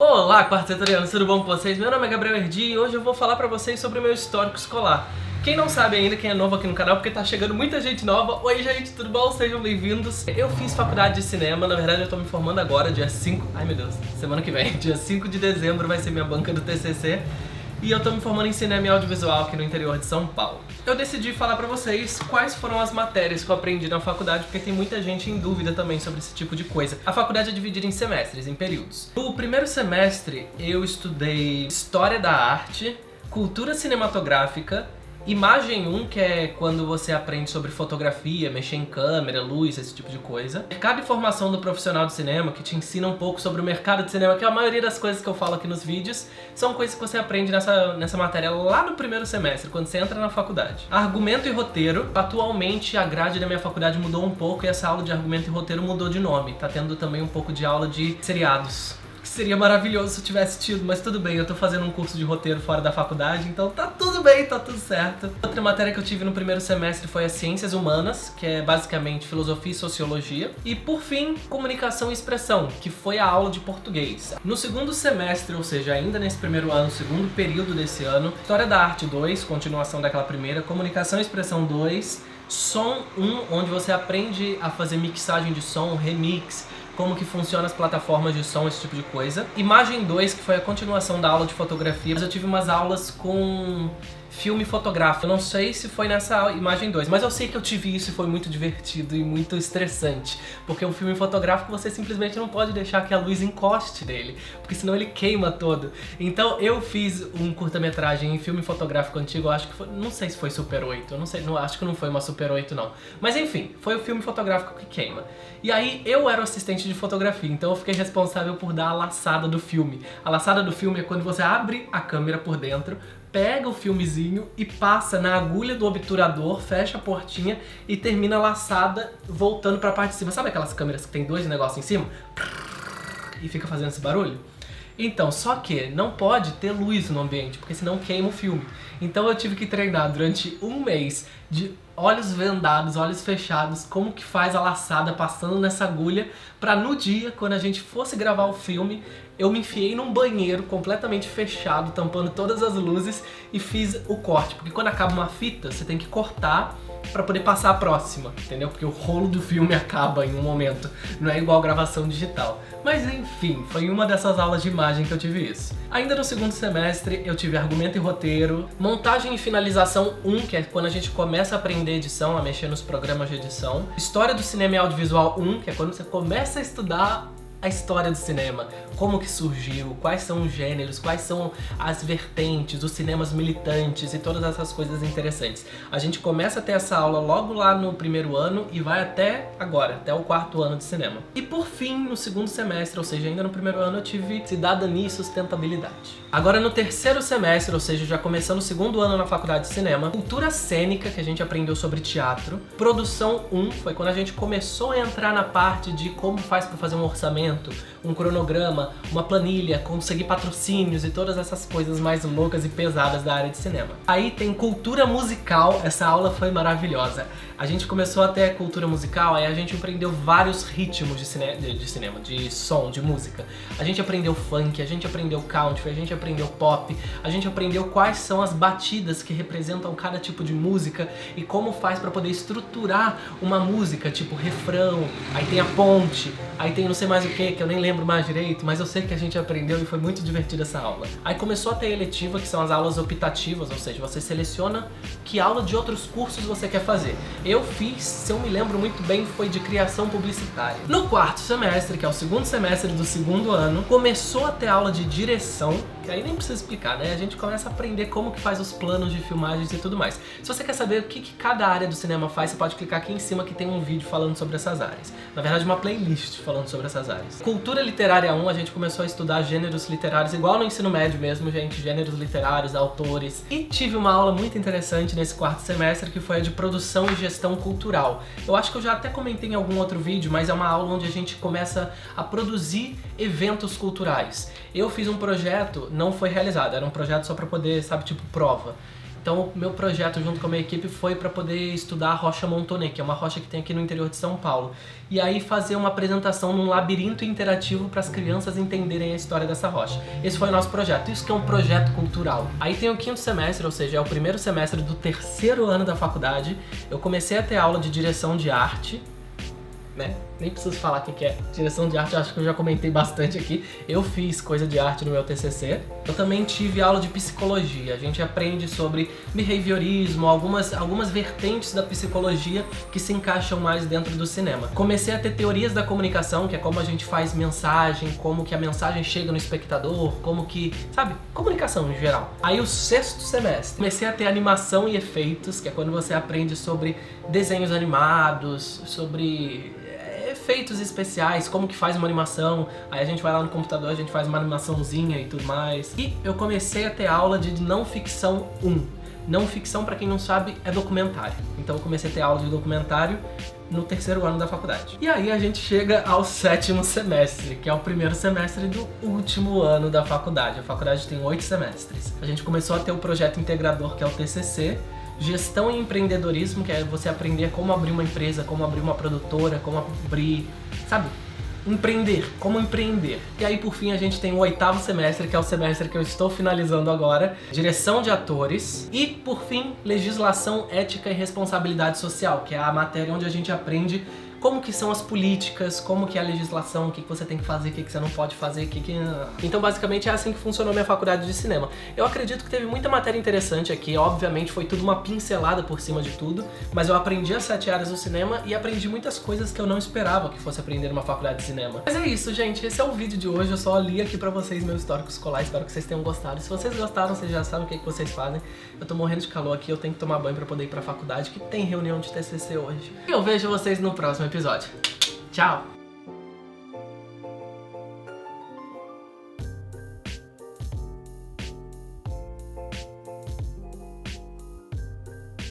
Olá, quartos setorianos, tudo bom com vocês? Meu nome é Gabriel Erdi e hoje eu vou falar pra vocês sobre o meu histórico escolar. Quem não sabe ainda, quem é novo aqui no canal, porque tá chegando muita gente nova. Oi gente, tudo bom? Sejam bem-vindos. Eu fiz faculdade de cinema, na verdade eu tô me formando agora, dia 5... Ai meu Deus, semana que vem, dia 5 de dezembro vai ser minha banca do TCC. E eu tô me formando em cinema e audiovisual aqui no interior de São Paulo. Eu decidi falar pra vocês quais foram as matérias que eu aprendi na faculdade, porque tem muita gente em dúvida também sobre esse tipo de coisa. A faculdade é dividida em semestres, em períodos. No primeiro semestre eu estudei História da Arte, Cultura Cinematográfica, Imagem 1, que é quando você aprende sobre fotografia, mexer em câmera, luz, esse tipo de coisa. Mercado e formação do profissional de cinema, que te ensina um pouco sobre o mercado de cinema, que a maioria das coisas que eu falo aqui nos vídeos são coisas que você aprende nessa matéria lá no primeiro semestre, quando você entra na faculdade. Argumento e roteiro. Atualmente a grade da minha faculdade mudou um pouco e essa aula de argumento e roteiro mudou de nome. Tá tendo também um pouco de aula de seriados. Seria maravilhoso se eu tivesse tido, mas tudo bem, eu tô fazendo um curso de roteiro fora da faculdade, então tá tudo bem, tá tudo certo. Outra matéria que eu tive no primeiro semestre foi as Ciências Humanas, que é basicamente Filosofia e Sociologia. E por fim, Comunicação e Expressão, que foi a aula de português. No segundo semestre, ou seja, ainda nesse primeiro ano, segundo período desse ano, História da Arte 2, continuação daquela primeira, Comunicação e Expressão 2, Som 1, onde você aprende a fazer mixagem de som, remix, como que funcionam as plataformas de som, esse tipo de coisa. Imagem 2, que foi a continuação da aula de fotografia. Eu tive umas aulas com filme fotográfico. Eu não sei se foi nessa Imagem 2, mas eu sei que eu tive isso e foi muito divertido e muito estressante. Porque o filme fotográfico você simplesmente não pode deixar que a luz encoste nele, porque senão ele queima todo. Então eu fiz um curta-metragem em filme fotográfico antigo, eu acho que foi, não sei se foi Super 8, eu não sei, acho que não foi uma Super 8 não. Mas enfim, foi o filme fotográfico que queima. E aí eu era o assistente de fotografia, então eu fiquei responsável por dar a laçada do filme. A laçada do filme é quando você abre a câmera por dentro, pega o filmezinho e passa na agulha do obturador, fecha a portinha e termina a laçada voltando pra parte de cima. Sabe aquelas câmeras que tem dois negócios em cima? E fica fazendo esse barulho? Então, só que não pode ter luz no ambiente, porque senão queima o filme. Então eu tive que treinar durante um mês de olhos vendados, olhos fechados, como que faz a laçada passando nessa agulha, pra no dia, quando a gente fosse gravar o filme, eu me enfiei num banheiro completamente fechado, tampando todas as luzes e fiz o corte. Porque quando acaba uma fita, você tem que cortar pra poder passar a próxima, entendeu? Porque o rolo do filme acaba em um momento, não é igual gravação digital. Mas enfim, foi em uma dessas aulas de imagem que eu tive isso. Ainda no segundo semestre eu tive argumento e roteiro, montagem e finalização 1, que é quando a gente começa a aprender edição, a mexer nos programas de edição. História do cinema e audiovisual 1, que é quando você começa a estudar a história do cinema, como que surgiu, quais são os gêneros, quais são as vertentes, os cinemas militantes e todas essas coisas interessantes. A gente começa a ter essa aula logo lá no primeiro ano e vai até agora, até o quarto ano de cinema. E por fim, no segundo semestre, ou seja, ainda no primeiro ano, eu tive cidadania e sustentabilidade. Agora no terceiro semestre, ou seja, já começando o segundo ano na faculdade de cinema, cultura cênica, que a gente aprendeu sobre teatro, produção 1, foi quando a gente começou a entrar na parte de como faz para fazer um orçamento, um cronograma, uma planilha, conseguir patrocínios e todas essas coisas mais loucas e pesadas da área de cinema. Aí tem cultura musical, essa aula foi maravilhosa. A gente começou a ter cultura musical, aí a gente aprendeu vários ritmos de cinema, de som, de música. A gente aprendeu funk, a gente aprendeu country, a gente aprendeu pop, a gente aprendeu quais são as batidas que representam cada tipo de música e como faz pra poder estruturar uma música, tipo refrão, aí tem a ponte, aí tem não sei mais o que eu nem lembro mais direito, mas eu sei que a gente aprendeu e foi muito divertida essa aula. Aí começou a ter eletiva, que são as aulas optativas, ou seja, você seleciona que aula de outros cursos você quer fazer. Eu fiz, se eu me lembro muito bem, foi de criação publicitária. No quarto semestre, que é o segundo semestre do segundo ano, começou a ter aula de direção, que aí nem precisa explicar, né? A gente começa a aprender como que faz os planos de filmagens e tudo mais. Se você quer saber o que cada área do cinema faz, você pode clicar aqui em cima que tem um vídeo falando sobre essas áreas. Na verdade, uma playlist falando sobre essas áreas. Cultura literária 1, a gente começou a estudar gêneros literários, igual no ensino médio mesmo, gente, gêneros literários, autores. E tive uma aula muito interessante nesse quarto semestre, que foi a de produção e gestão cultural. Eu acho que eu já até comentei em algum outro vídeo, mas é uma aula onde a gente começa a produzir eventos culturais. Eu fiz um projeto, não foi realizado, era um projeto só pra poder, sabe, tipo prova. Então, meu projeto junto com a minha equipe foi para poder estudar a Rocha Montonet, que é uma rocha que tem aqui no interior de São Paulo. E aí fazer uma apresentação num labirinto interativo para as crianças entenderem a história dessa rocha. Esse foi o nosso projeto. Isso que é um projeto cultural. Aí tem o quinto semestre, ou seja, é o primeiro semestre do terceiro ano da faculdade. Eu comecei a ter aula de direção de arte, né? Nem preciso falar o que é direção de arte, acho que eu já comentei bastante aqui. Eu fiz coisa de arte no meu TCC. Eu também tive aula de psicologia. A gente aprende sobre behaviorismo, algumas vertentes da psicologia que se encaixam mais dentro do cinema. Comecei a ter teorias da comunicação, que é como a gente faz mensagem, como que a mensagem chega no espectador, como que, sabe, comunicação em geral. Aí o sexto semestre, comecei a ter animação e efeitos, que é quando você aprende sobre desenhos animados, sobre efeitos especiais, como que faz uma animação. Aí a gente vai lá no computador, a gente faz uma animaçãozinha e tudo mais. E eu comecei a ter aula de não ficção 1. Não ficção, pra quem não sabe, é documentário. Então eu comecei a ter aula de documentário no terceiro ano da faculdade. E aí a gente chega ao sétimo semestre, que é o primeiro semestre do último ano da faculdade. A faculdade tem 8 semestres. A gente começou a ter o projeto integrador, que é o TCC, Gestão e empreendedorismo, que é você aprender como abrir uma empresa, como abrir uma produtora, como abrir, sabe? Empreender, como empreender. E aí, por fim, a gente tem o oitavo semestre, que é o semestre que eu estou finalizando agora, direção de atores. E, por fim, legislação, ética e responsabilidade social, que é a matéria onde a gente aprende como que são as políticas, como que é a legislação, o que você tem que fazer, o que você não pode fazer, Então, basicamente, é assim que funcionou a minha faculdade de cinema. Eu acredito que teve muita matéria interessante aqui, obviamente foi tudo uma pincelada por cima de tudo, mas eu aprendi as 7 áreas do cinema e aprendi muitas coisas que eu não esperava que fosse aprender numa faculdade de cinema. Mas é isso, gente, esse é o vídeo de hoje, eu só li aqui pra vocês meu histórico escolar, espero que vocês tenham gostado. Se vocês gostaram, vocês já sabem o que vocês fazem. Eu tô morrendo de calor aqui, eu tenho que tomar banho pra poder ir pra faculdade, que tem reunião de TCC hoje. E eu vejo vocês no próximo episódio. Tchau!